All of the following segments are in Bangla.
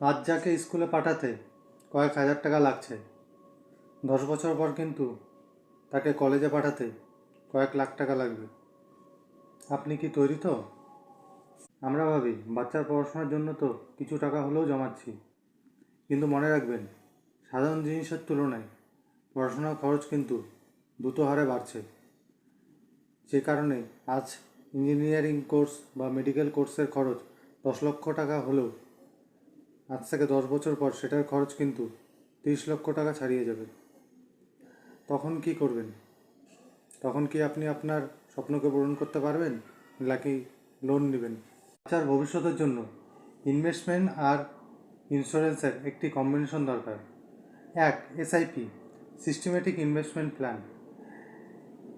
আজ যাকে স্কুলে পাঠাতে কয়েক হাজার টাকা লাগছে, 10 বছর পর কিন্তু তাকে কলেজে পাঠাতে কয়েক লাখ টাকা লাগবে। আপনি কি তৈরি তো? আমরা ভাবি বাচ্চার পড়াশোনার জন্য তো কিছু টাকা হলেও জমাচ্ছি, কিন্তু মনে রাখবেন, সাধারণ জিনিসের তুলনায় পড়াশোনার খরচ কিন্তু দ্রুত হারে বাড়ছে। যে কারণে আজ ইঞ্জিনিয়ারিং কোর্স বা মেডিকেল কোর্সের খরচ 10 লক্ষ টাকা হলেও আজ থেকে 10 বছর পর সেটার খরচ কিন্তু 30 লক্ষ টাকা ছাড়িয়ে যাবে। তখন কি করবেন? তখন কি আপনি আপনার স্বপ্নকে পূরণ করতে পারবেন, নাকি লোন নেবেন? বাচ্চার ভবিষ্যতের জন্য ইনভেস্টমেন্ট আর ইন্স্যুরেন্সের একটি কম্বিনেশন দরকার। এক, এসআইপি, সিস্টেমেটিক ইনভেস্টমেন্ট প্ল্যান।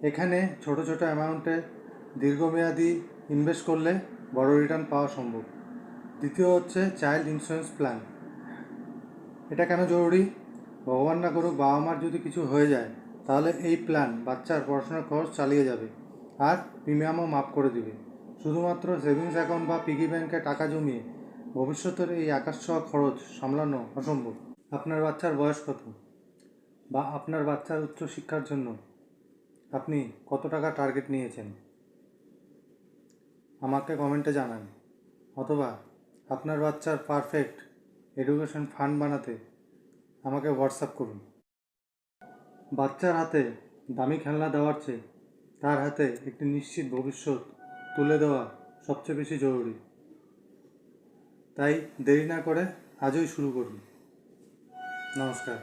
এখানে ছোট ছোট অ্যামাউন্টে দীর্ঘমেয়াদী ইনভেস্ট করলে বড় রিটার্ন পাওয়া সম্ভব। দ্বিতীয় হচ্ছে চাইল্ড ইন্স্যুরেন্স প্ল্যান। এটা কেন জরুরি? ভগবান না করুক বাবা মার যদি কিছু হয়ে যায়, তাহলে এই প্ল্যান বাচ্চার পড়াশোনার খরচ চালিয়ে যাবে আর প্রিমিয়ামও মাফ করে দিবে। শুধুমাত্র সেভিংস অ্যাকাউন্ট বা পিগি ব্যাংকে টাকা জমিয়ে ভবিষ্যতের এই আকাশ ছোঁয়া খরচ সামলানো অসম্ভব। আপনার বাচ্চার বয়স কত, বা আপনার বাচ্চার উচ্চশিক্ষার জন্য আপনি কত টাকা টার্গেট নিয়েছেন? আমাকে কমেন্টে জানান, অথবা আপনার বাচ্চার পারফেক্ট এডুকেশন ফান্ড বানাতে আমাকে হোয়াটসঅ্যাপ করুন। বাচ্চার হাতে দামি খেলনা দেওয়ার চেয়ে তার হাতে একটি নিশ্চিত ভবিষ্যৎ তুলে দেওয়া সবচেয়ে বেশি জরুরি। তাই দেরি না করে আজই শুরু করুন। নমস্কার।